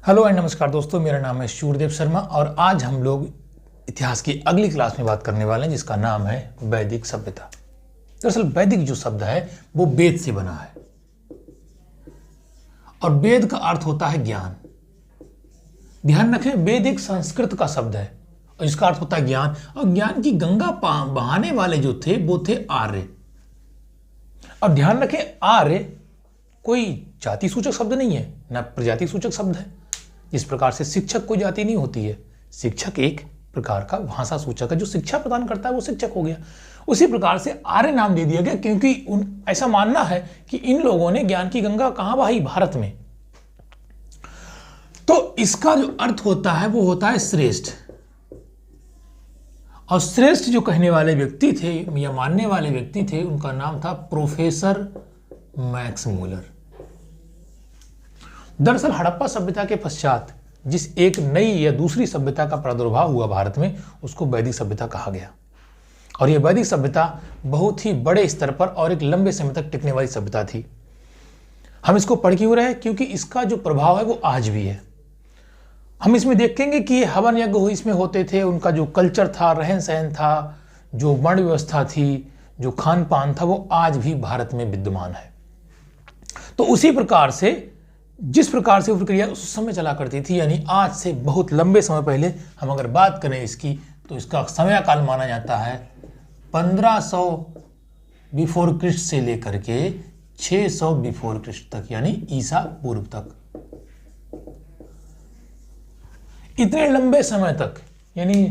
Hello and नमस्कार दोस्तों, मेरा नाम है सूर्यदेव शर्मा और आज हम लोग इतिहास की अगली क्लास में बात करने वाले हैं जिसका नाम है वैदिक सभ्यता। दरअसल वैदिक जो शब्द है वो वेद से बना है और वेद का अर्थ होता है ज्ञान। ध्यान रखें, वेद एक संस्कृत का शब्द है और इसका अर्थ होता है ज्ञान। और ज्ञान की गंगा बहाने वाले जो थे वो थे आर्य। अब ध्यान रखें, आर्य कोई जाति सूचक शब्द नहीं है, ना प्रजाति सूचक शब्द है। इस प्रकार से शिक्षक कोई जाति नहीं होती है। शिक्षक एक प्रकार का भाषा सूचक है, जो शिक्षा प्रदान करता है वो शिक्षक हो गया। उसी प्रकार से आर्य नाम दे दिया गया क्योंकि ऐसा मानना है कि इन लोगों ने ज्ञान की गंगा कहां बहाई? भारत में। तो इसका जो अर्थ होता है वो होता है श्रेष्ठ। और श्रेष्ठ जो कहने वाले व्यक्ति थे या मानने वाले व्यक्ति थे, उनका नाम था प्रोफेसर मैक्स मूलर। दरअसल हड़प्पा सभ्यता के पश्चात जिस एक नई या दूसरी सभ्यता का प्रादुर्भाव हुआ भारत में, उसको वैदिक सभ्यता कहा गया। और यह वैदिक सभ्यता बहुत ही बड़े स्तर पर और एक लंबे समय तक टिकने वाली सभ्यता थी। हम इसको पढ़ क्यों रहे? क्योंकि इसका जो प्रभाव है वो आज भी है। हम इसमें देखेंगे कि हवन यज्ञ इसमें होते थे, उनका जो कल्चर था, रहन सहन था, जो वर्ण व्यवस्था थी, जो खान पान था, वो आज भी भारत में विद्यमान है। तो उसी प्रकार से जिस प्रकार से वो प्रक्रिया उस समय चला करती थी, यानी आज से बहुत लंबे समय पहले हम अगर बात करें इसकी, तो इसका समय काल माना जाता है 1500 बिफोर क्रिस्ट से लेकर के 600 बिफोर क्रिस्ट तक, यानी ईसा पूर्व तक। इतने लंबे समय तक, यानी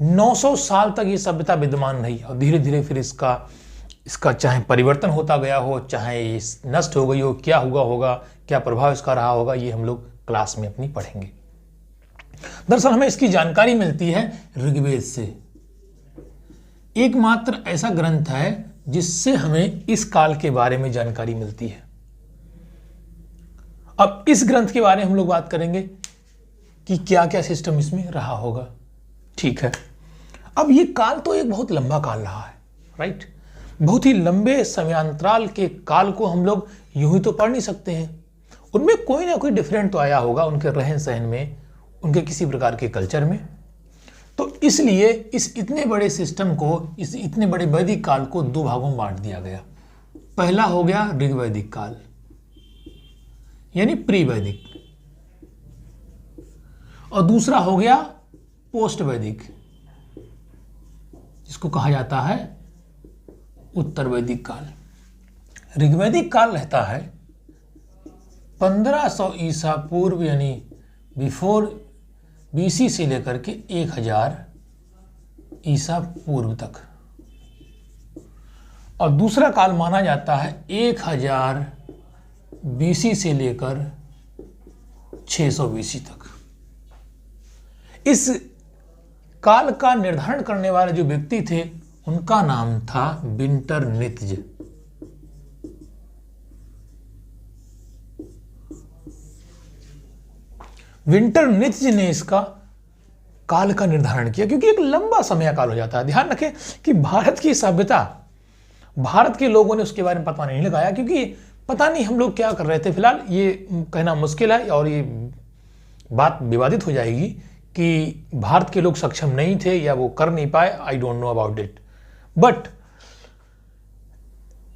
900 साल तक ये सभ्यता विद्यमान रही और धीरे धीरे फिर इसका चाहे परिवर्तन होता गया हो, चाहे ये नष्ट हो गई हो, क्या हुआ होगा, क्या प्रभाव इसका रहा होगा, ये हम लोग क्लास में अपनी पढ़ेंगे। दरअसल हमें इसकी जानकारी मिलती है ऋग्वेद से। एकमात्र ऐसा ग्रंथ है जिससे हमें इस काल के बारे में जानकारी मिलती है। अब इस ग्रंथ के बारे में हम लोग बात करेंगे कि क्या क्या सिस्टम इसमें रहा होगा। ठीक है, अब ये काल तो एक बहुत लंबा काल रहा है, राइट। बहुत ही लंबे समयांतराल के काल को हम लोग यूं ही तो पढ़ नहीं सकते हैं। उनमें कोई ना कोई डिफरेंट तो आया होगा, उनके रहन सहन में, उनके किसी प्रकार के कल्चर में। तो इसलिए इस इतने बड़े सिस्टम को, इस इतने बड़े वैदिक काल को दो भागों में बांट दिया गया। पहला हो गया ऋग्वैदिक काल, यानी प्री वैदिक, और दूसरा हो गया पोस्ट वैदिक, जिसको कहा जाता है उत्तर वैदिक काल। ऋग्वैदिक काल रहता है 1500 ईसा पूर्व, यानी बिफोर बीसी से लेकर के 1000 ईसा पूर्व तक, और दूसरा काल माना जाता है 1000 बीसी से लेकर 600 बीसी तक। इस काल का निर्धारण करने वाले जो व्यक्ति थे उनका नाम था विंटरनित्ज। विंटरनित्ज ने इसका काल का निर्धारण किया क्योंकि एक लंबा समय काल हो जाता है। ध्यान रखें कि भारत की सभ्यता, भारत के लोगों ने उसके बारे में पता नहीं लगाया क्योंकि पता नहीं हम लोग क्या कर रहे थे। फिलहाल ये कहना मुश्किल है और ये बात विवादित हो जाएगी कि भारत के लोग सक्षम नहीं थे या वो कर नहीं पाए। I don't know about it, but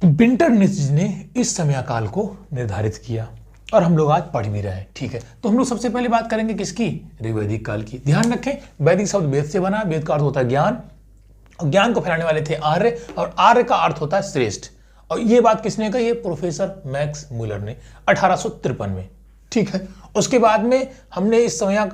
Winternitz ने इस समय काल को निर्धारित किया और हम लोग आज पढ़ भी रहे हैं। ठीक है, तो हम लोग सबसे पहले बात करेंगे किसकी? ऋग्वैदिक काल की। ध्यान रखें, वैदिक शब्द वेद से बना। वेद का अर्थ होता है ज्ञान, और ज्ञान को फैलाने वाले थे आर्य, और आर्य का अर्थ होता है श्रेष्ठ। और ये बात किसने कही? ये प्रोफेसर मैक्स मूलर ने 1853 में। ठीक है, उसके बाद में हमने इस समय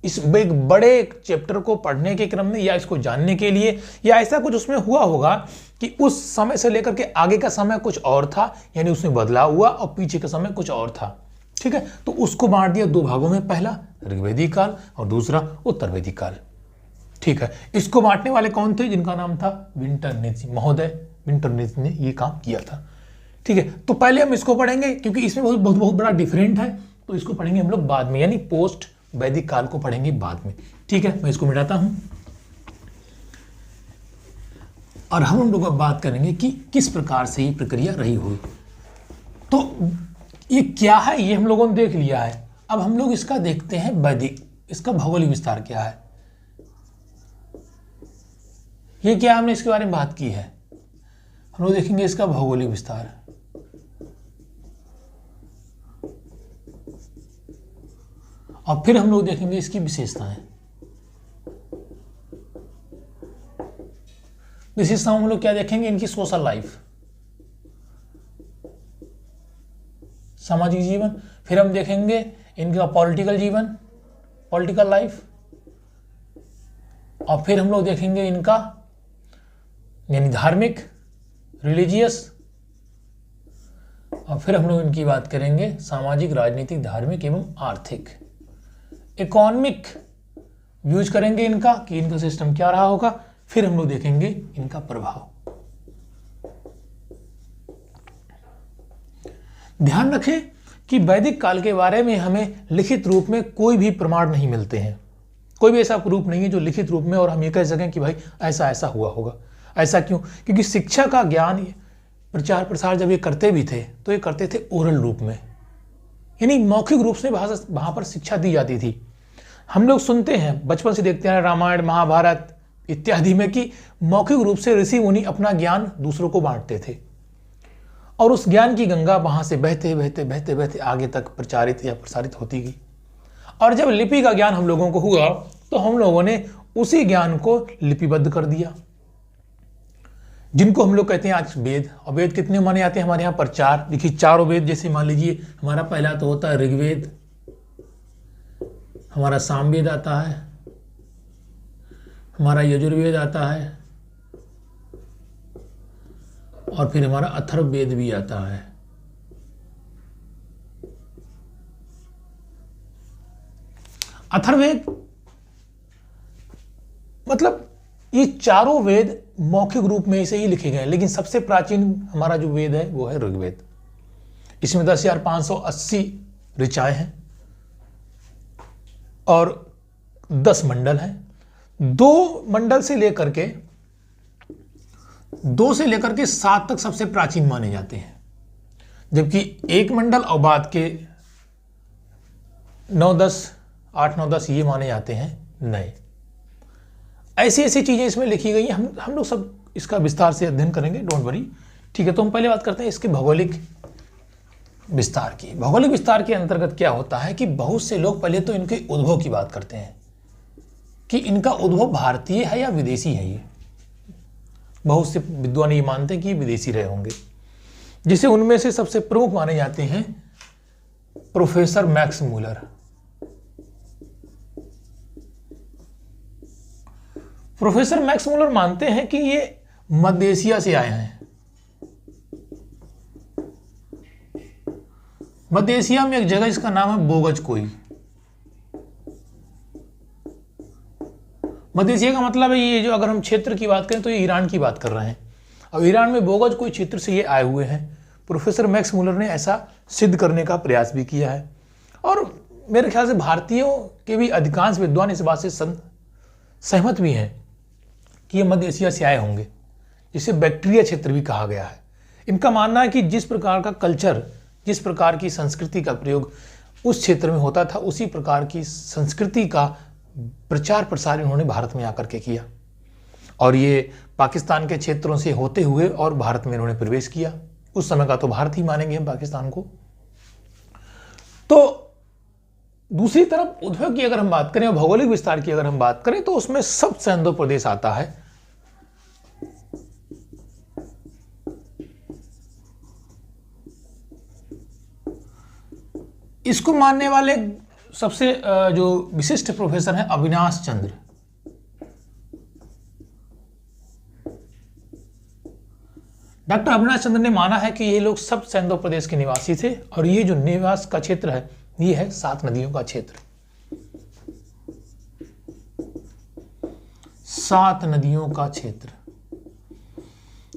इस एक बड़े चैप्टर को पढ़ने के क्रम में या इसको जानने के लिए या ऐसा कुछ उसमें हुआ होगा कि उस समय से लेकर के आगे का समय कुछ और था, यानी उसमें बदलाव हुआ, और पीछे का समय कुछ और था। ठीक है, तो उसको बांट दिया दो भागों में, पहला ऋग्वैदिक काल और दूसरा उत्तर वैदिक काल। ठीक है, इसको बांटने वाले कौन थे? जिनका नाम था विंटरनित्ज महोदय। विंटरनित्ज ने ये काम किया था। ठीक है, तो पहले हम इसको पढ़ेंगे क्योंकि इसमें बहुत बड़ा डिफरेंट है, तो इसको पढ़ेंगे हम लोग बाद में, यानी पोस्ट वैदिक काल को पढ़ेंगे बाद में। ठीक है, मैं इसको मिटाता हूं और हम लोग अब बात करेंगे कि किस प्रकार से ये प्रक्रिया रही हुई। तो ये क्या है, ये हम लोगों ने देख लिया है। अब हम लोग इसका देखते हैं वैदिक, इसका भौगोलिक विस्तार क्या है। ये क्या हमने इसके बारे में बात की है, हम लोग देखेंगे इसका भौगोलिक विस्तार। और फिर हम लोग देखेंगे इसकी विशेषताएं। विशेषताओं हम लोग क्या देखेंगे, इनकी सोशल लाइफ, सामाजिक जीवन। फिर हम देखेंगे इनका पॉलिटिकल जीवन, पॉलिटिकल लाइफ। और फिर हम लोग देखेंगे इनका यानी धार्मिक, रिलीजियस। और फिर हम लोग इनकी बात करेंगे सामाजिक, राजनीतिक, धार्मिक एवं आर्थिक, इकोनॉमिक व्यूज करेंगे इनका कि इनका सिस्टम क्या रहा होगा। फिर हम लोग देखेंगे इनका प्रभाव। ध्यान रखें कि वैदिक काल के बारे में हमें लिखित रूप में कोई भी प्रमाण नहीं मिलते हैं, कोई भी ऐसा प्रूफ नहीं है जो लिखित रूप में और हम ये कह सकें कि भाई ऐसा ऐसा हुआ होगा। ऐसा क्यों? क्योंकि शिक्षा का ज्ञान प्रचार प्रसार जब ये करते भी थे तो ये करते थे ओरल रूप में, यानी मौखिक रूप से वहां पर शिक्षा दी जाती थी। हम लोग सुनते हैं, बचपन से देखते हैं रामायण, महाभारत इत्यादि में कि मौखिक रूप से ऋषि मुनि अपना ज्ञान दूसरों को बांटते थे और उस ज्ञान की गंगा वहां से बहते बहते बहते बहते आगे तक प्रचारित या प्रसारित होती गई। और जब लिपि का ज्ञान हम लोगों को हुआ तो हम लोगों ने उसी ज्ञान को लिपिबद्ध कर दिया, जिनको हम लोग कहते हैं आज वेद। और वेद कितने माने जाते हैं हमारे यहाँ पर? 4। देखिए चारों वेद, जैसे मान लीजिए हमारा पहला तो होता है ऋग्वेद, हमारा सामवेद आता है, हमारा यजुर्वेद आता है और फिर हमारा अथर्ववेद भी आता है। अथर्ववेद मतलब ये चारों वेद मौखिक रूप में से ही लिखे गए हैं, लेकिन सबसे प्राचीन हमारा जो वेद है वो है ऋग्वेद। इसमें 10,580 ऋचाएं हैं और 10 मंडल हैं। 2 मंडल से लेकर के 2 से लेकर के 7 तक सबसे प्राचीन माने जाते हैं, जबकि 1 मंडल और बाद के 9, 10, 8, 9, 10 ये माने जाते हैं नए। ऐसी ऐसी चीजें इसमें लिखी गई हैं। हम लोग सब इसका विस्तार से अध्ययन करेंगे, डोंट वरी। ठीक है, तो हम पहले बात करते हैं इसके भौगोलिक विस्तार की। भौगोलिक विस्तार के अंतर्गत क्या होता है कि बहुत से लोग पहले तो इनके उद्भव की बात करते हैं कि इनका उद्भव भारतीय है या विदेशी है। ये बहुत से विद्वान ये मानते हैं कि ये विदेशी रहे होंगे, जिसे उनमें से सबसे प्रमुख माने जाते हैं professor Max Muller. Professor Max Muller मानते हैं कि ये मध्य एशिया से आए हैं। मध्य एशिया में एक जगह जिसका नाम है बोगजकोई। मध्य एशिया का मतलब है ये जो, अगर हम क्षेत्र की बात करें तो ये ईरान की बात कर रहे हैं। अब ईरान में बोगजकोई क्षेत्र से ये आए हुए हैं। प्रोफेसर मैक्स मूलर ने ऐसा सिद्ध करने का प्रयास भी किया है और मेरे ख्याल से भारतीयों के भी अधिकांश विद्वान इस बात से सहमत भी हैं कि ये मध्य एशिया से आए होंगे, जिसे बैक्टीरिया क्षेत्र भी कहा गया है। इनका मानना है कि जिस प्रकार का कल्चर, जिस प्रकार की संस्कृति का प्रयोग उस क्षेत्र में होता था, उसी प्रकार की संस्कृति का प्रचार प्रसार इन्होंने भारत में आकर के किया और ये पाकिस्तान के क्षेत्रों से होते हुए और भारत में इन्होंने प्रवेश किया। उस समय का तो भारत ही मानेंगे हम पाकिस्तान को। तो दूसरी तरफ उद्भव की अगर हम बात करें और भौगोलिक विस्तार की अगर हम बात करें तो उसमें सबसे आंध्र प्रदेश आता है। इसको मानने वाले सबसे जो विशिष्ट प्रोफेसर हैं अविनाश चंद्र। डॉक्टर अविनाश चंद्र ने माना है कि ये लोग सब सैंधव प्रदेश के निवासी थे और ये जो निवास का क्षेत्र है ये है 7 नदियों का क्षेत्र। 7 नदियों का क्षेत्र।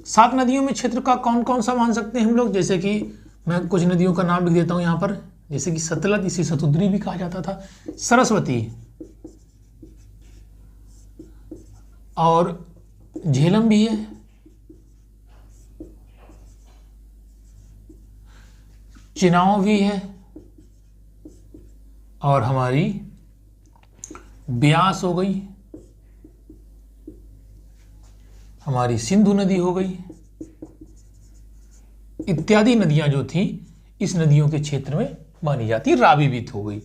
7 नदियों में क्षेत्र का कौन कौन सा मान सकते हैं हम लोग? जैसे कि मैं कुछ नदियों का नाम लिख देता हूं यहां पर, जैसे कि सतलज, इसे सतुद्री भी कहा जाता था, सरस्वती और झेलम भी है, चिनाव भी है, और हमारी ब्यास हो गई, हमारी सिंधु नदी हो गई, इत्यादि नदियां जो थी इस नदियों के क्षेत्र में मानी जाती। रावी भी हो गई।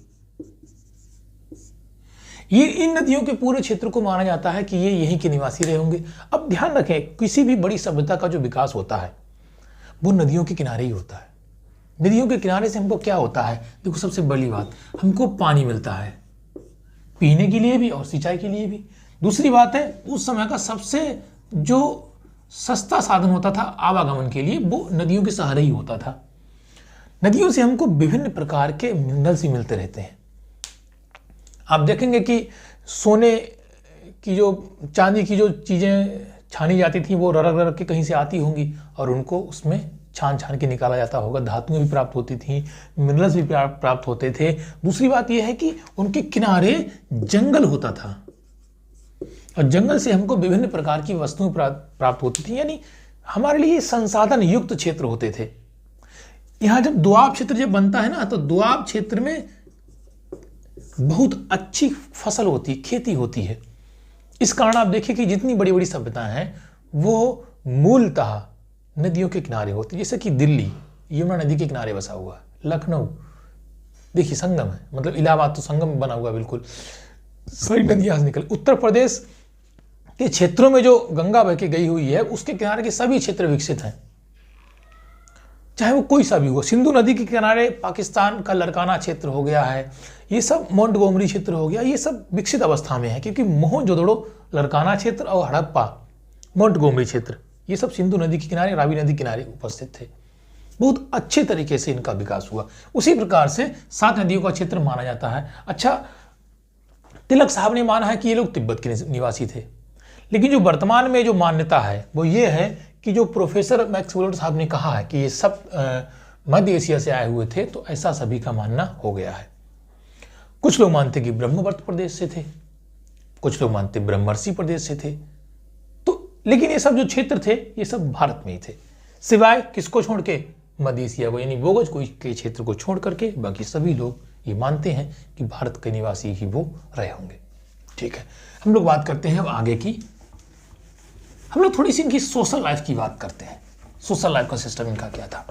ये इन नदियों के पूरे क्षेत्र को माना जाता है कि ये यहीं के निवासी रहे होंगे। अब ध्यान रखें, किसी भी बड़ी सभ्यता का जो विकास होता है वो नदियों के किनारे ही होता है। नदियों के किनारे से हमको क्या होता है? देखो, सबसे बड़ी बात, हमको पानी मिलता है पीने के लिए भी और सिंचाई के लिए भी। दूसरी बात है, उस समय का सबसे जो सस्ता साधन होता था आवागमन के लिए वो नदियों के सहारे ही होता था। नदियों से हमको विभिन्न प्रकार के मिनरल्स भी मिलते रहते हैं। आप देखेंगे कि सोने की जो, चांदी की जो चीज़ें छानी जाती थी वो ररक ररक के कहीं से आती होंगी और उनको उसमें छान छान के निकाला जाता होगा। धातुएं भी प्राप्त होती थी, मिनरल्स भी प्राप्त होते थे। दूसरी बात यह है कि उनके किनारे जंगल होता था और जंगल से हमको विभिन्न प्रकार की वस्तुएं प्राप्त होती थी। यानी हमारे लिए संसाधन युक्त क्षेत्र होते थे। यहाँ जब दोआब क्षेत्र जब बनता है ना, तो दोआब क्षेत्र में बहुत अच्छी फसल होती, खेती होती है। इस कारण आप देखिए कि जितनी बड़ी बड़ी सभ्यताएं हैं वो मूलतः नदियों के किनारे होती। जैसे कि दिल्ली यमुना नदी के किनारे बसा हुआ है, लखनऊ देखिए संगम है, मतलब इलाहाबाद तो संगम बना हुआ बिल्कुल, सारी नदियां निकल। उत्तर प्रदेश के क्षेत्रों में जो गंगा बह के गई हुई है उसके किनारे के सभी क्षेत्र विकसित हैं, चाहे वो कोई सा भी हो। सिंधु नदी के किनारे पाकिस्तान का लड़काना क्षेत्र हो गया है, ये सब मोंटगोमरी क्षेत्र हो गया, ये सब विकसित अवस्था में है क्योंकि मोहनजोदड़ो लड़काना क्षेत्र और हड़प्पा मोंटगोमरी क्षेत्र ये सब सिंधु नदी के किनारे, रावी नदी के किनारे उपस्थित थे। बहुत अच्छे तरीके से इनका विकास हुआ। उसी प्रकार से 7 नदियों का क्षेत्र माना जाता है। अच्छा, तिलक साहब ने माना है कि ये लोग तिब्बत के निवासी थे, लेकिन जो वर्तमान में जो मान्यता है वो ये है कि जो प्रोफेसर मैक्स वेलोर साहब ने कहा है कि ये सब मध्य एशिया से आए हुए थे, तो ऐसा सभी का मानना हो गया है। कुछ लोग मानते कि ब्रह्मवर्त प्रदेश से थे, कुछ लोग मानते ब्रह्मर्षि प्रदेश से थे। तो लेकिन ये सब जो क्षेत्र थे ये सब भारत में ही थे, सिवाय किसको छोड़ के? मध्य एशिया को, यानी बोगज को के क्षेत्र को छोड़ करके बाकी सभी लोग ये मानते हैं कि भारत के निवासी ही वो रहे होंगे। ठीक है, हम लोग बात करते हैं अब आगे की। हम लोग थोड़ी सी इनकी सोशल लाइफ की बात करते हैं। सोशल लाइफ का सिस्टम इनका क्या था?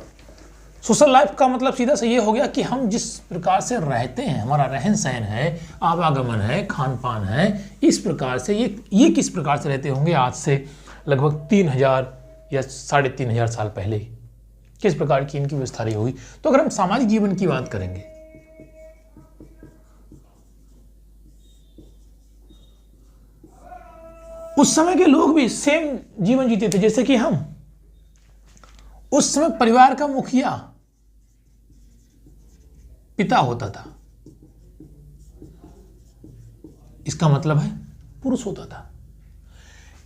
सोशल लाइफ का मतलब सीधा से ये हो गया कि हम जिस प्रकार से रहते हैं, हमारा रहन सहन है, आवागमन है, खान पान है, इस प्रकार से ये किस प्रकार से रहते होंगे आज से लगभग 3000 या 3500 साल पहले, किस प्रकार की इनकी व्यवस्था रही होगी। तो अगर हम सामाजिक जीवन की बात करेंगे, उस समय के लोग भी सेम जीवन जीते थे जैसे कि हम। उस समय परिवार का मुखिया पिता होता था, इसका मतलब है पुरुष होता था।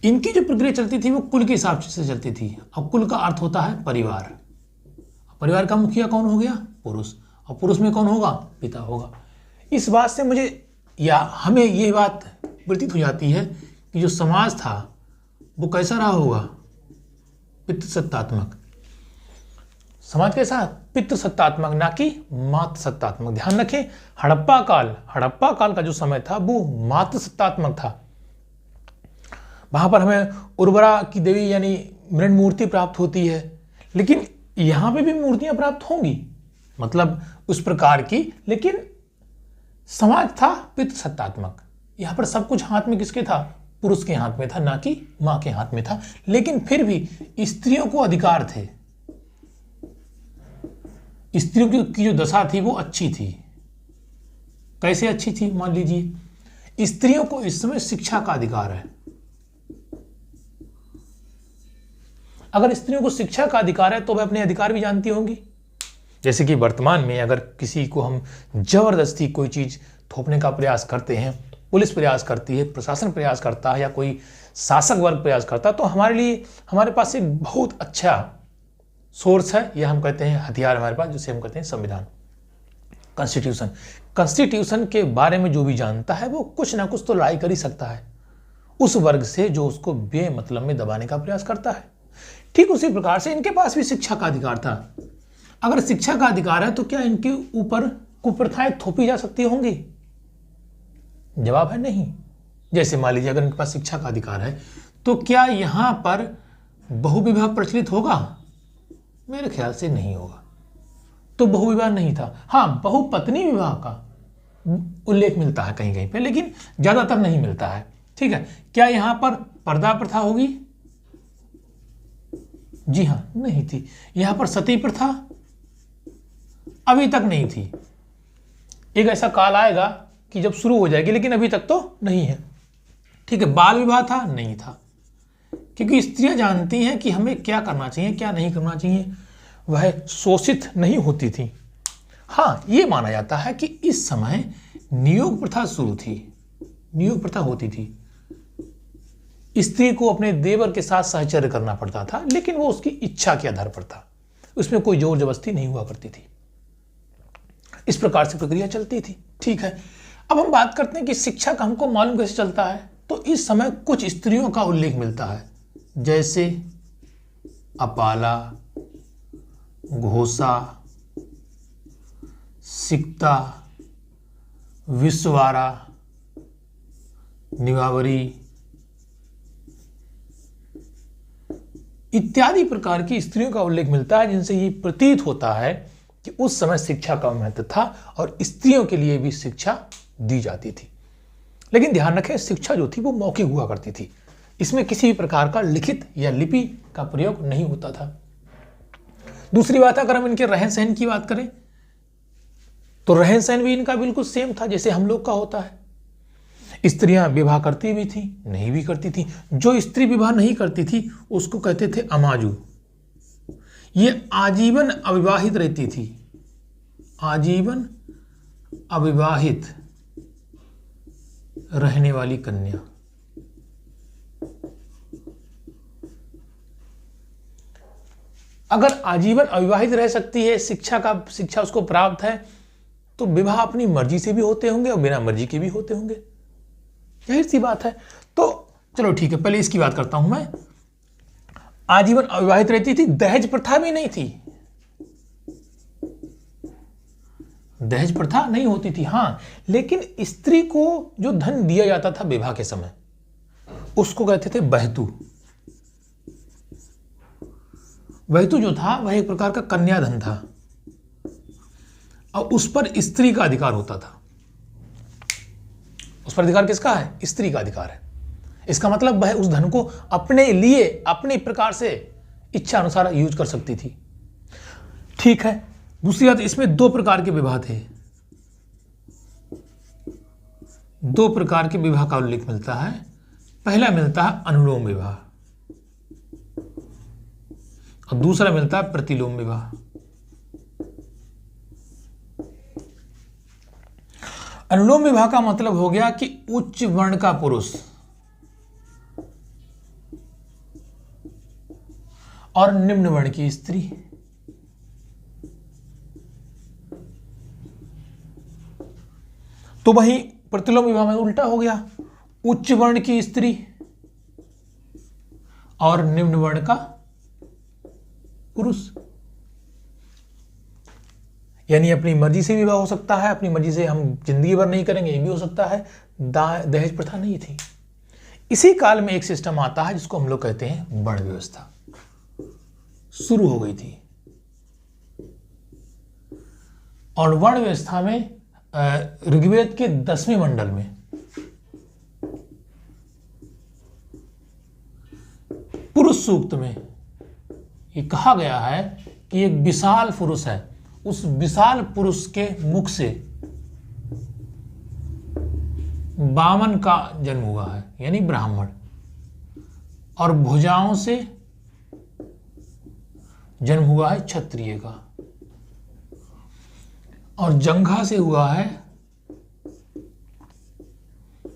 इनकी जो प्रक्रिया चलती थी वो कुल के हिसाब से चलती थी। अब कुल का अर्थ होता है परिवार। परिवार का मुखिया कौन हो गया? पुरुष। और पुरुष में कौन होगा? पिता होगा। इस बात से मुझे या हमें ये बात प्रतीत हो जाती है कि जो समाज था वो कैसा रहा होगा? पितृसत्तात्मक। समाज कैसा? पितृसत्तात्मक, ना कि मातृसत्तात्मक। ध्यान रखें, हड़प्पा काल का जो समय था वो मातृसत्तात्मक था। वहां पर हमें उर्वरा की देवी यानी मृण मूर्ति प्राप्त होती है, लेकिन यहां पे भी मूर्तियां प्राप्त होंगी, मतलब उस प्रकार की, लेकिन समाज था पितृसत्तात्मक। यहां पर सब कुछ हाथ में किसके था? पुरुष के हाथ में था, ना कि मां के हाथ में था। लेकिन फिर भी स्त्रियों को अधिकार थे। स्त्रियों की जो दशा थी वो अच्छी थी। कैसे अच्छी थी? मान लीजिए स्त्रियों को इस समय शिक्षा का अधिकार है। अगर स्त्रियों को शिक्षा का अधिकार है तो वह अपने अधिकार भी जानती होंगी। जैसे कि वर्तमान में अगर किसी को हम जबरदस्ती कोई चीज थोपने का प्रयास करते हैं, पुलिस प्रयास करती है, प्रशासन प्रयास करता है या कोई शासक वर्ग प्रयास करता है, तो हमारे लिए हमारे पास एक बहुत अच्छा सोर्स है, यह हम कहते हैं हथियार हमारे पास, जिसे हम कहते हैं संविधान, कॉन्स्टिट्यूशन। कॉन्स्टिट्यूशन के बारे में जो भी जानता है वो कुछ ना कुछ तो लड़ाई कर ही सकता है उस वर्ग से जो उसको बेमतलब में दबाने का प्रयास करता है। ठीक उसी प्रकार से इनके पास भी शिक्षा का अधिकार था। अगर शिक्षा का अधिकार है तो क्या इनके ऊपर कुप्रथाएं थोपी जा सकती होंगी? जवाब है नहीं। जैसे मान लीजिए अगर इनके पास शिक्षा का अधिकार है तो क्या यहां पर बहुविवाह प्रचलित होगा? मेरे ख्याल से नहीं होगा। तो बहुविवाह नहीं था। हाँ, बहुपत्नी विवाह का उल्लेख मिलता है कहीं कहीं पे, लेकिन ज्यादातर नहीं मिलता है। ठीक है, क्या यहां पर पर्दा प्रथा होगी? जी हां, नहीं थी। यहां पर सती प्रथा अभी तक नहीं थी। एक ऐसा काल आएगा कि जब शुरू हो जाएगी, लेकिन अभी तक तो नहीं है। ठीक है, बाल विवाह था? नहीं था, क्योंकि स्त्रियां जानती हैं कि हमें क्या करना चाहिए क्या नहीं करना चाहिए, वह शोषित नहीं होती थी। हाँ, यह माना जाता है कि इस समय नियोग प्रथा शुरू थी। नियोग प्रथा होती थी, स्त्री को अपने देवर के साथ सहचर्य करना पड़ता था, लेकिन वो उसकी इच्छा के आधार पर था, उसमें कोई जोर जबरदस्ती नहीं हुआ करती थी। इस प्रकार से प्रक्रिया चलती थी। ठीक है, अब हम बात करते हैं कि शिक्षा का हमको मालूम कैसे चलता है। तो इस समय कुछ स्त्रियों का उल्लेख मिलता है, जैसे अपाला, घोषा, सिकता, विश्ववारा, निवावरी इत्यादि प्रकार की स्त्रियों का उल्लेख मिलता है, जिनसे ये प्रतीत होता है कि उस समय शिक्षा का महत्व था और स्त्रियों के लिए भी शिक्षा दी जाती थी। लेकिन ध्यान रखें, शिक्षा जो थी वो मौखिक हुआ करती थी। इसमें किसी भी प्रकार का लिखित या लिपि का प्रयोग नहीं होता था। दूसरी बात, अगर हम इनके रहन सहन की बात करें तो रहन सहन भी इनका बिल्कुल सेम था जैसे हम लोग का होता है। स्त्रियां विवाह करती भी थी, नहीं भी करती थी। जो स्त्री विवाह नहीं करती थी उसको कहते थे अमाजू। ये आजीवन अविवाहित रहती थी, आजीवन अविवाहित रहने वाली कन्या। अगर आजीवन अविवाहित रह सकती है, शिक्षा उसको प्राप्त है, तो विवाह अपनी मर्जी से भी होते होंगे और बिना मर्जी के भी होते होंगे, जाहिर सी बात है। तो चलो ठीक है, पहले इसकी बात करता हूं मैं। आजीवन अविवाहित रहती थी, दहेज प्रथा भी नहीं थी, दहेज प्रथा नहीं होती थी। हाँ, लेकिन स्त्री को जो धन दिया जाता था विवाह के समय, उसको कहते थे बहतू। बहतू जो था वह एक प्रकार का कन्याधन था और उस पर स्त्री का अधिकार होता था। उस पर अधिकार किसका है? स्त्री का अधिकार है। इसका मतलब वह उस धन को अपने लिए अपने प्रकार से इच्छा अनुसार यूज कर सकती थी। ठीक है, दूसरी बात, इसमें दो प्रकार के विवाह थे। दो प्रकार के विवाह का उल्लेख मिलता है। पहला मिलता है अनुलोम विवाह और दूसरा मिलता है प्रतिलोम विवाह। अनुलोम विवाह का मतलब हो गया कि उच्च वर्ण का पुरुष और निम्न वर्ण की स्त्री, तो वही प्रतिलोम विवाह में उल्टा हो गया, उच्च वर्ण की स्त्री और निम्न वर्ण का पुरुष। यानी अपनी मर्जी से विवाह हो सकता है, अपनी मर्जी से हम जिंदगी भर नहीं करेंगे ये भी हो सकता है। दहेज प्रथा नहीं थी। इसी काल में एक सिस्टम आता है जिसको हम लोग कहते हैं वर्ण व्यवस्था, शुरू हो गई थी। और वर्ण व्यवस्था में ऋग्वेद के 10वें मंडल में पुरुष सूक्त में ये कहा गया है कि एक विशाल पुरुष है, उस विशाल पुरुष के मुख से वामन का जन्म हुआ है, यानी ब्राह्मण, और भुजाओं से जन्म हुआ है क्षत्रिय का, और जंघा से हुआ है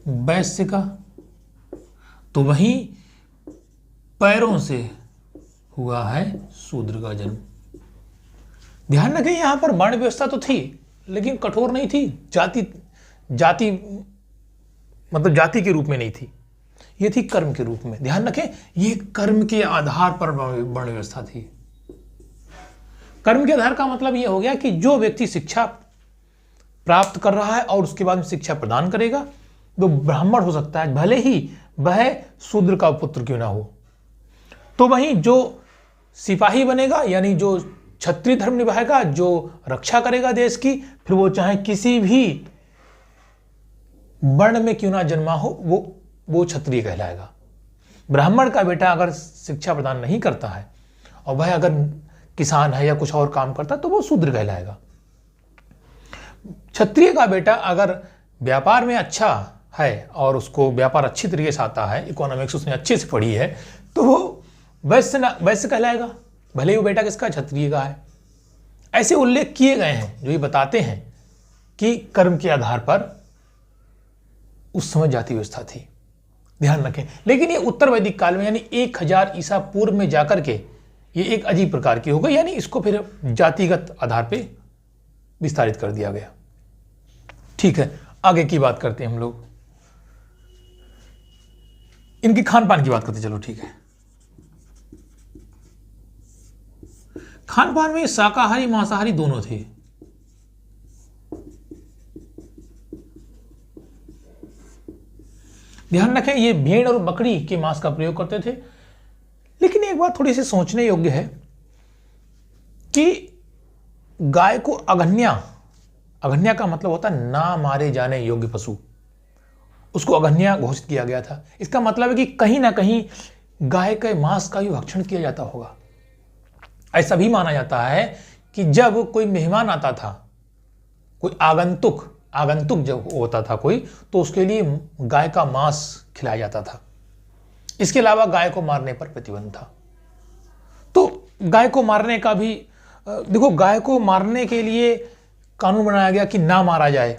वैश्य का, तो वहीं पैरों से हुआ है शूद्र का जन्म। ध्यान रखें, यहां पर वर्ण व्यवस्था तो थी लेकिन कठोर नहीं थी, जाति मतलब जाति के रूप में नहीं थी, ये थी कर्म के रूप में। ध्यान रखें, ये कर्म के आधार पर वर्ण व्यवस्था थी। कर्म के आधार का मतलब यह हो गया कि जो व्यक्ति शिक्षा प्राप्त कर रहा है और उसके बाद में शिक्षा प्रदान करेगा, तो ब्राह्मण हो सकता है, भले ही वह शूद्र का पुत्र क्यों ना हो। तो वहीं जो सिपाही बनेगा, यानी जो क्षत्रिय धर्म निभाएगा, जो रक्षा करेगा देश की, फिर वो चाहे किसी भी वर्ण में क्यों ना जन्मा हो, वो क्षत्रिय कहलाएगा। ब्राह्मण का बेटा अगर शिक्षा प्रदान नहीं करता है और वह अगर किसान है या कुछ और काम करता है तो वो शूद्र कहलाएगा। क्षत्रिय का बेटा अगर व्यापार में अच्छा है और उसको व्यापार अच्छी तरीके से आता है, इकोनॉमिक्स उसने अच्छे से पढ़ी है, तो वो वैश्य कहलाएगा, भले ही वो बेटा किसका, क्षत्रिय का है। ऐसे उल्लेख किए गए हैं जो ये बताते हैं कि कर्म के आधार पर उस समय जाति व्यवस्था थी, ध्यान रखें। लेकिन ये उत्तर वैदिक काल में, यानी 1000 ईसा पूर्व में जाकर के ये एक अजीब प्रकार की हो गई, यानी इसको फिर जातिगत आधार पे विस्तारित कर दिया गया। ठीक है, आगे की बात करते हैं हम लोग, इनकी खान पान की बात करते हैं। चलो ठीक है, खान पान में शाकाहारी मांसाहारी दोनों थे। ध्यान रखें, ये भेड़ और बकरी के मांस का प्रयोग करते थे। लेकिन एक बात थोड़ी सी सोचने योग्य है कि गाय को अगन्या का मतलब होता है ना मारे जाने योग्य पशु, उसको अगन्या घोषित किया गया था। इसका मतलब है कि कहीं ना कहीं गाय के मांस का भी भक्षण किया जाता होगा। ऐसा भी माना जाता है कि जब कोई मेहमान आता था, कोई आगंतुक जब होता था कोई, तो उसके लिए गाय का मांस खिलाया जाता था। इसके अलावा गाय को मारने पर प्रतिबंध था। तो गाय को मारने का भी देखो, गाय को मारने के लिए कानून बनाया गया कि ना मारा जाए,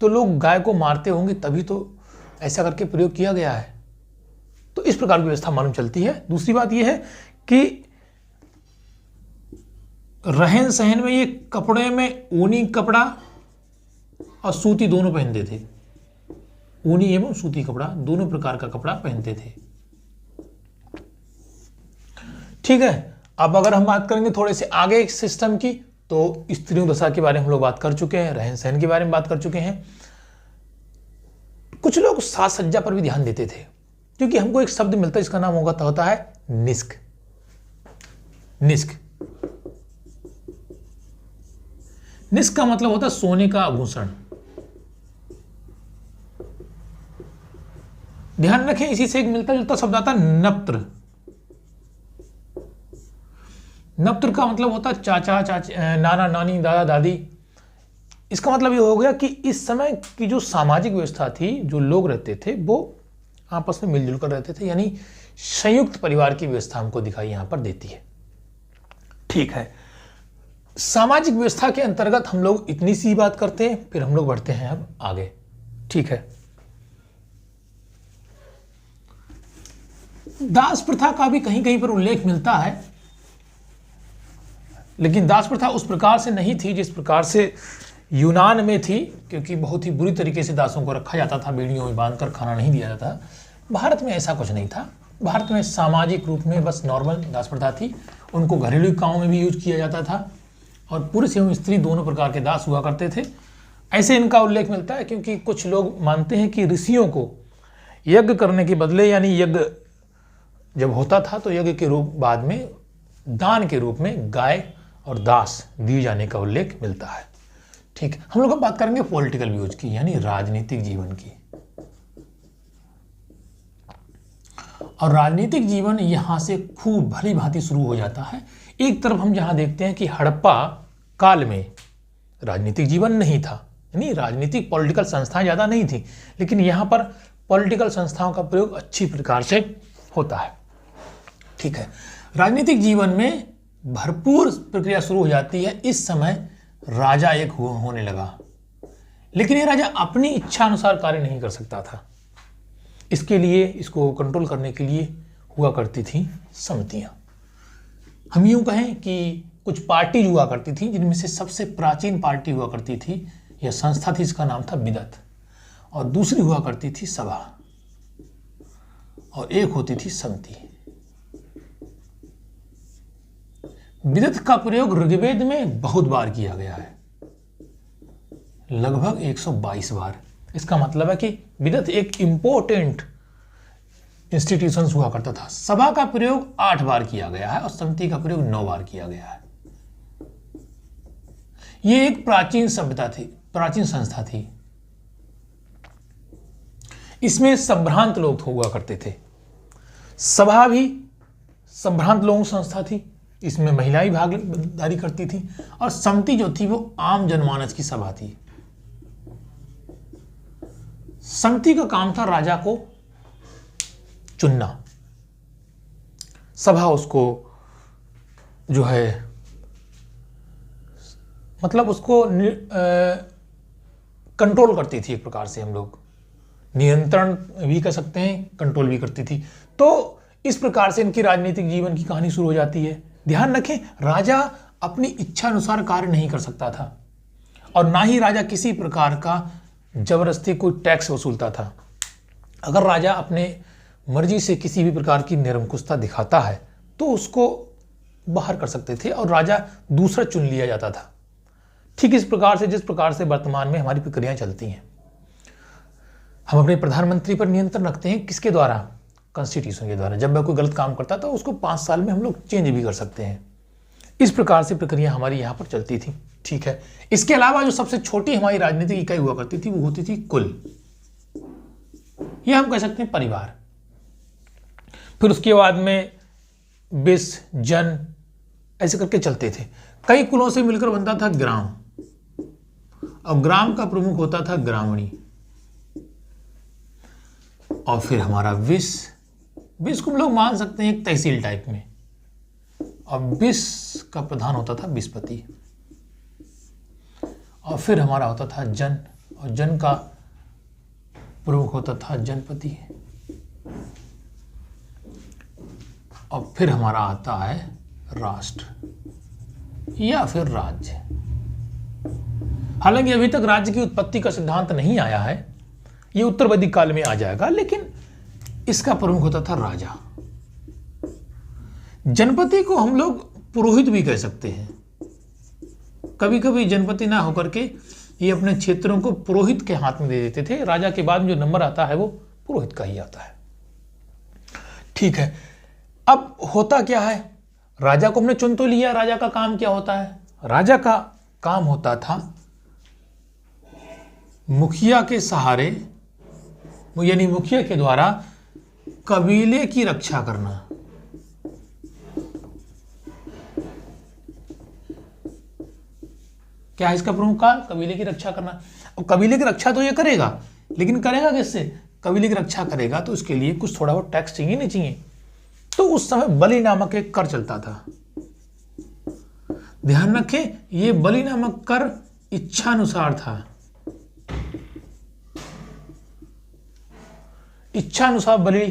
तो लोग गाय को मारते होंगे तभी तो ऐसा करके प्रयोग किया गया है। तो इस प्रकार की व्यवस्था मालूम चलती है। दूसरी बात यह है कि रहन सहन में ये कपड़े में ऊनी कपड़ा और सूती दोनों पहनते थे। ऊनी एवं सूती कपड़ा, दोनों प्रकार का कपड़ा पहनते थे। ठीक है, अब अगर हम बात करेंगे थोड़े से आगे सिस्टम की, तो स्त्रियों दशा के बारे में हम लोग बात कर चुके हैं, रहन सहन के बारे में बात कर चुके हैं। कुछ लोग साज सज्जा पर भी ध्यान देते थे, क्योंकि हमको एक शब्द मिलता है, इसका नाम होता है निष्क। निष्क का मतलब होता है सोने का आभूषण। ध्यान रखें, इसी से एक मिलता जुलता शब्द आता है नप्त्र। नप्त्र का मतलब होता है चाचा चाची, नाना नानी, दादा दादी। इसका मतलब ये हो गया कि इस समय की जो सामाजिक व्यवस्था थी, जो लोग रहते थे वो आपस में मिलजुल कर रहते थे, यानी संयुक्त परिवार की व्यवस्था हमको दिखाई यहां पर देती है। ठीक है, सामाजिक व्यवस्था के अंतर्गत हम लोग इतनी सी बात करते हैं, फिर हम लोग बढ़ते हैं अब आगे। ठीक है, दास प्रथा का भी कहीं कहीं पर उल्लेख मिलता है, लेकिन दास प्रथा उस प्रकार से नहीं थी जिस प्रकार से यूनान में थी, क्योंकि बहुत ही बुरी तरीके से दासों को रखा जाता था, बेड़ियों में बांधकर खाना नहीं दिया जाता। भारत में ऐसा कुछ नहीं था। भारत में सामाजिक रूप में बस नॉर्मल दास प्रथा थी। उनको घरेलू कामों में भी यूज किया जाता था और पुरुष एवं स्त्री दोनों प्रकार के दास हुआ करते थे। ऐसे इनका उल्लेख मिलता है क्योंकि कुछ लोग मानते हैं कि ऋषियों को यज्ञ करने के बदले, यानी यज्ञ जब होता था तो यज्ञ के रूप बाद में दान के रूप में गाय और दास दिए जाने का उल्लेख मिलता है। ठीक है, हम लोग अब बात करेंगे पॉलिटिकल व्यूज की, यानी राजनीतिक जीवन की। और राजनीतिक जीवन यहां से खूब भली भांति शुरू हो जाता है। एक तरफ हम जहां देखते हैं कि हड़प्पा काल में राजनीतिक जीवन नहीं था, यानी राजनीतिक पॉलिटिकल संस्थाएं ज्यादा नहीं थी, लेकिन यहां पर पॉलिटिकल संस्थाओं का प्रयोग अच्छी प्रकार से होता है। ठीक है, राजनीतिक जीवन में भरपूर प्रक्रिया शुरू हो जाती है। इस समय राजा एक होने लगा, लेकिन ये राजा अपनी इच्छा अनुसार कार्य नहीं कर सकता था। इसके लिए, इसको कंट्रोल करने के लिए हुआ करती थी समितियां। हम यूं कहें कि कुछ पार्टी हुआ करती थी, जिनमें से सबसे प्राचीन पार्टी हुआ करती थी या संस्था थी, इसका नाम था बिदत, और दूसरी हुआ करती थी सभा, और एक होती थी समिति। बिदत का प्रयोग ऋग्वेद में बहुत बार किया गया है। लगभग 122 बार। इसका मतलब है कि विदत एक इंपॉर्टेंट इंस्टीट्यूशन हुआ करता था। सभा का प्रयोग 8 बार किया गया है और समिति का प्रयोग 9 बार किया गया है। यह एक प्राचीन सभ्यता थी, प्राचीन संस्था थी। इसमें संभ्रांत लोग हुआ करते थे। सभा भी संभ्रांत लोगों की संस्था थी, इसमें महिलाएं भागीदारी करती थी और समिति जो थी वो आम जनमानस की सभा थी। समिति का काम था राजा को चुनना, सभा उसको जो है मतलब उसको कंट्रोल करती थी। एक प्रकार से हम लोग नियंत्रण भी कर सकते हैं, कंट्रोल भी करती थी। तो इस प्रकार से इनकी राजनीतिक जीवन की कहानी शुरू हो जाती है। ध्यान रखें, राजा अपनी इच्छा अनुसार कार्य नहीं कर सकता था और ना ही राजा किसी प्रकार का जबरदस्ती कोई टैक्स वसूलता था। अगर राजा अपने मर्जी से किसी भी प्रकार की निरंकुशता दिखाता है तो उसको बाहर कर सकते थे और राजा दूसरा चुन लिया जाता था। ठीक इस प्रकार से जिस प्रकार से वर्तमान में हमारी प्रक्रियाएं चलती हैं। हम अपने प्रधानमंत्री पर नियंत्रण रखते हैं, किसके द्वारा? कॉन्स्टिट्यूशन के द्वारा। जब वह कोई गलत काम करता तो उसको 5 साल में हम लोग चेंज भी कर सकते हैं। इस प्रकार से प्रक्रिया हमारी यहाँ पर चलती थी। ठीक है, इसके अलावा जो सबसे छोटी हमारी राजनीतिक इकाई हुआ करती थी वो होती थी कुल, यह हम कह सकते हैं परिवार। फिर उसके बाद में विष, जन, ऐसे करके चलते थे। कई कुलों से मिलकर बनता था ग्राम और ग्राम का प्रमुख होता था ग्रामणी। और फिर हमारा विष को हम लोग मान सकते हैं एक तहसील टाइप में, और विष का प्रधान होता था विषपति। और फिर हमारा होता था जन, और जन का प्रमुख होता था जनपति। और फिर हमारा आता है राष्ट्र या फिर राज्य। हालांकि अभी तक राज्य की उत्पत्ति का सिद्धांत नहीं आया है, ये उत्तर वैदिक काल में आ जाएगा, लेकिन इसका प्रमुख होता था राजा। जनपति को हम लोग पुरोहित भी कह सकते हैं। कभी कभी जनपति ना होकर के ये अपने क्षेत्रों को पुरोहित के हाथ में दे देते थे। राजा के बाद में जो नंबर आता है वो पुरोहित का ही आता है। ठीक है, अब होता क्या है, राजा को हमने चुन तो लिया। राजा का काम क्या होता है? राजा का काम होता था मुखिया के सहारे, यानी मुखिया के द्वारा कबीले की रक्षा करना। क्या है इसका प्रमुख काम? कबीले की रक्षा करना। और कबीले की रक्षा तो ये करेगा, लेकिन करेगा किससे? कबीले की रक्षा करेगा तो उसके लिए कुछ थोड़ा बहुत टैक्स चाहिए, नहीं चाहिए? तो उस समय बलि नामक एक कर चलता था। ध्यान रखें, ये बलि नामक कर इच्छानुसार था। इच्छानुसार बलि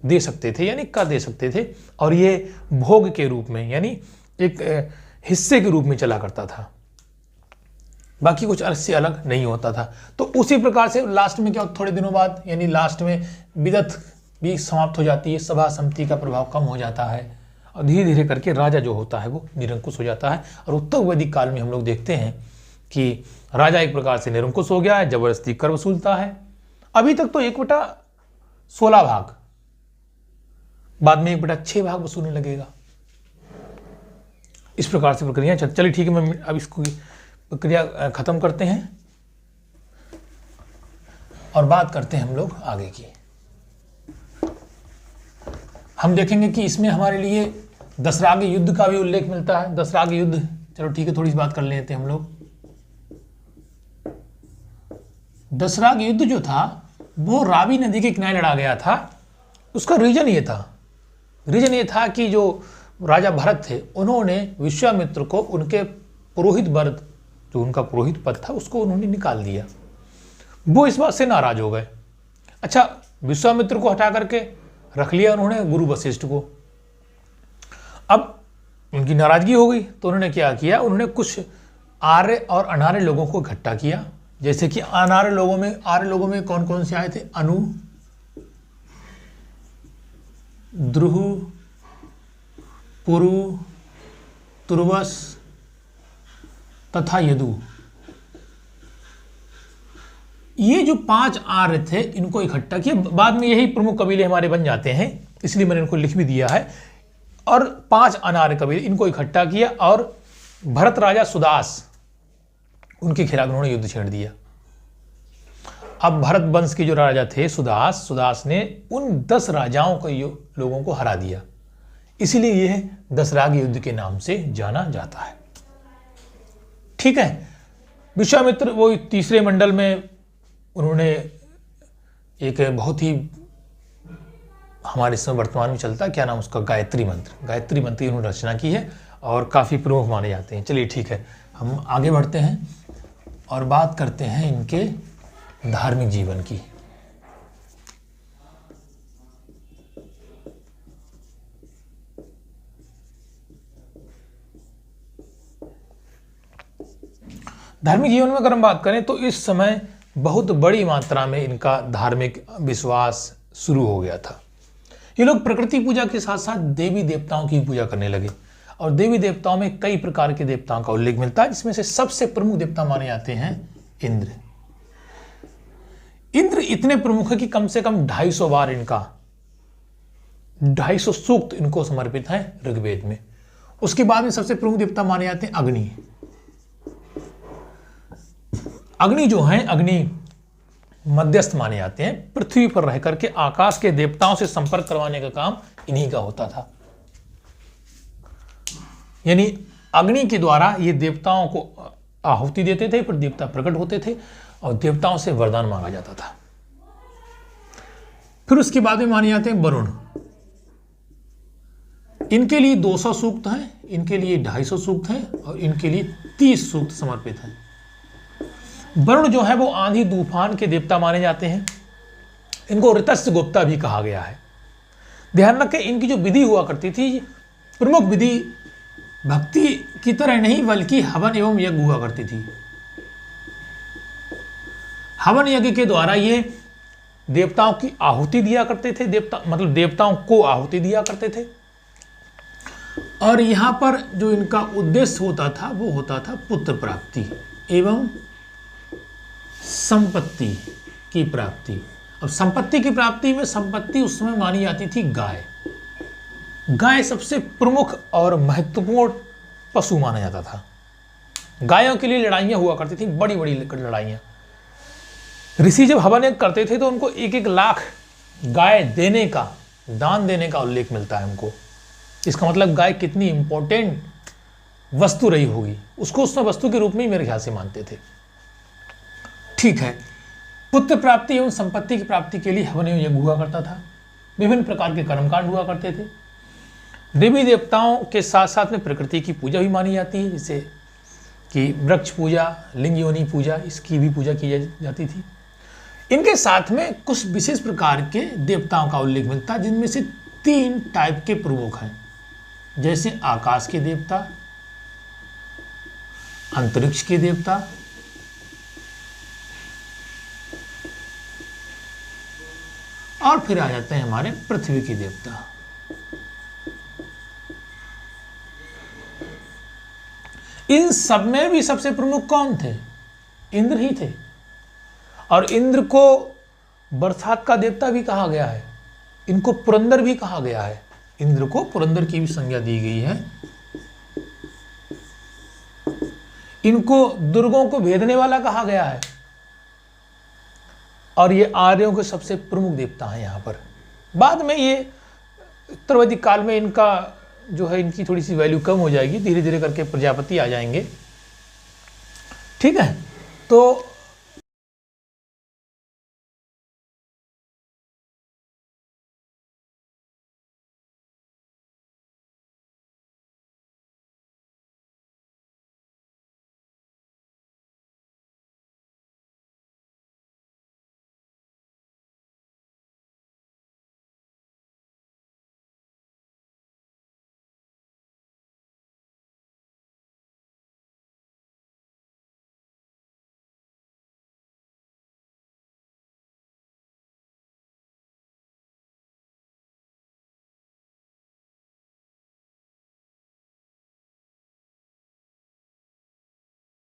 दे सकते थे, यानी कर दे सकते थे, और ये भोग के रूप में, यानी एक हिस्से के रूप में चला करता था, बाकी कुछ अर्थ से अलग नहीं होता था। तो उसी प्रकार से लास्ट में क्या, थोड़े दिनों बाद, यानी लास्ट में विदत भी समाप्त हो जाती है, सभा समिति का प्रभाव कम हो जाता है और धीरे धीरे करके राजा जो होता है वो निरंकुश हो जाता है। और उत्तर वैदिक काल में हम लोग देखते हैं कि राजा एक प्रकार से निरंकुश हो गया है, जबरदस्ती कर वसूलता है। अभी तक तो 1/16 भाग, बाद में 1/6 भाग वसूलने लगेगा। इस प्रकार से प्रक्रिया चलिए ठीक है, मैं अब इसको प्रक्रिया खत्म करते हैं और बात करते हैं हम लोग आगे की। हम देखेंगे कि इसमें हमारे लिए दशराग युद्ध का भी उल्लेख मिलता है। दशराग युद्ध, चलो ठीक है, थोड़ी सी बात कर लेते हैं हम लोग। दशराग युद्ध जो था वो रावी नदी के किनारे लड़ा गया था। उसका रीजन ये था कि जो राजा भरत थे उन्होंने विश्वामित्र को उनके पुरोहित वर्ग, जो उनका पुरोहित पद था, उसको उन्होंने निकाल दिया। वो इस बात से नाराज हो गए। अच्छा, विश्वामित्र को हटा करके रख लिया उन्होंने गुरु वशिष्ठ को। अब उनकी नाराजगी हो गई तो उन्होंने क्या किया, उन्होंने कुछ आर्य और अनार्य लोगों को इकट्ठा किया। जैसे कि आर्य लोगों में कौन कौन से आए थे? अनु, द्रुह, पुरु, तुर्वस तथा यदु। ये जो 5 आर्य थे इनको इकट्ठा किया, बाद में यही प्रमुख कबीले हमारे बन जाते हैं, इसलिए मैंने इनको लिख भी दिया है। और 5 अनार्य कबीले इनको इकट्ठा किया और भरत राजा सुदास उनके खिलाफ उन्होंने युद्ध छेड़ दिया। अब भरत वंश के जो राजा थे सुदास ने उन 10 राजाओं को लोगों को हरा दिया, इसीलिए यह दसराग युद्ध के नाम से जाना जाता है। ठीक है, विश्वामित्र वो तीसरे मंडल में उन्होंने एक बहुत ही हमारे समय वर्तमान में चलता है, क्या नाम उसका, गायत्री मंत्र की उन्होंने रचना की है और काफ़ी प्रमुख माने जाते हैं। चलिए ठीक है, हम आगे बढ़ते हैं और बात करते हैं इनके धार्मिक जीवन की। धार्मिक जीवन में अगर हम बात करें तो इस समय बहुत बड़ी मात्रा में इनका धार्मिक विश्वास शुरू हो गया था। ये लोग प्रकृति पूजा के साथ साथ देवी देवताओं की पूजा करने लगे और देवी देवताओं में कई प्रकार के देवताओं का उल्लेख मिलता है, जिसमें से सबसे प्रमुख देवता माने जाते हैं इंद्र। इंद्र इतने प्रमुख है कि कम से कम 250 बार 250 सूक्त इनको समर्पित हैं ऋग्वेद में। उसके बाद में सबसे प्रमुख देवता माने जाते हैं अग्नि। अग्नि जो हैं, अग्नि मध्यस्थ माने जाते हैं, पृथ्वी पर रह करके आकाश के देवताओं से संपर्क करवाने का काम इन्हीं का होता था। यानी अग्नि के द्वारा ये देवताओं को आहुति देते थे, फिर देवता प्रकट होते थे और देवताओं से वरदान मांगा जाता था। फिर उसके बाद में माने जाते हैं वरुण। इनके लिए 200 सूक्त हैं, इनके लिए 250 सूक्त हैं और इनके लिए 30 सूक्त समर्पित हैं। वरुण जो है वो आंधी तूफान के देवता माने जाते हैं। इनको ऋतस्य गुप्ता भी कहा गया है। ध्यान रखें, इनकी जो विधि हुआ करती थी, प्रमुख विधि भक्ति की तरह नहीं बल्कि हवन एवं यज्ञ हुआ करती थी। हवन यज्ञ के द्वारा ये देवताओं की आहुति दिया करते थे, देवताओं को आहुति दिया करते थे। और यहां पर जो इनका उद्देश्य होता था वो होता था पुत्र प्राप्ति एवं संपत्ति की प्राप्ति। अब संपत्ति की प्राप्ति में संपत्ति उस समय मानी जाती थी गाय। गाय सबसे प्रमुख और महत्वपूर्ण पशु माना जाता था। गायों के लिए लड़ाइयां हुआ करती थी, बड़ी बड़ी लड़ाइयां। ऋषि जब हवन यज्ञ करते थे तो उनको 1-1 लाख गाय देने का, दान देने का उल्लेख मिलता है उनको। इसका मतलब गाय कितनी इंपॉर्टेंट वस्तु रही होगी, उसको उसमें वस्तु के रूप में ही मेरे ख्याल से मानते थे। ठीक है, पुत्र प्राप्ति एवं संपत्ति की प्राप्ति के लिए हवन एवं यज्ञ हुआ करता था। विभिन्न प्रकार के कर्मकांड हुआ करते थे। देवी देवताओं के साथ साथ में प्रकृति की पूजा भी मानी जाती है, जैसे कि वृक्ष पूजा, लिंग योनि पूजा, इसकी भी पूजा की जाती थी। इनके साथ में कुछ विशेष प्रकार के देवताओं का उल्लेख मिलता है, जिनमें से 3 टाइप के प्रमुख हैं, जैसे आकाश के देवता, अंतरिक्ष के देवता और फिर आ जाते हैं हमारे पृथ्वी के देवता। इन सब में भी सबसे प्रमुख कौन थे? इंद्र ही थे। और इंद्र को बरसात का देवता भी कहा गया है, इनको पुरंदर भी कहा गया है। इंद्र को पुरंदर की भी संज्ञा दी गई है। इनको दुर्गों को भेदने वाला कहा गया है और ये आर्यों के सबसे प्रमुख देवता हैं यहाँ पर। बाद में ये उत्तरवैदिक काल में इनका जो है, इनकी थोड़ी सी वैल्यू कम हो जाएगी, धीरे धीरे करके प्रजापति आ जाएंगे। ठीक है, तो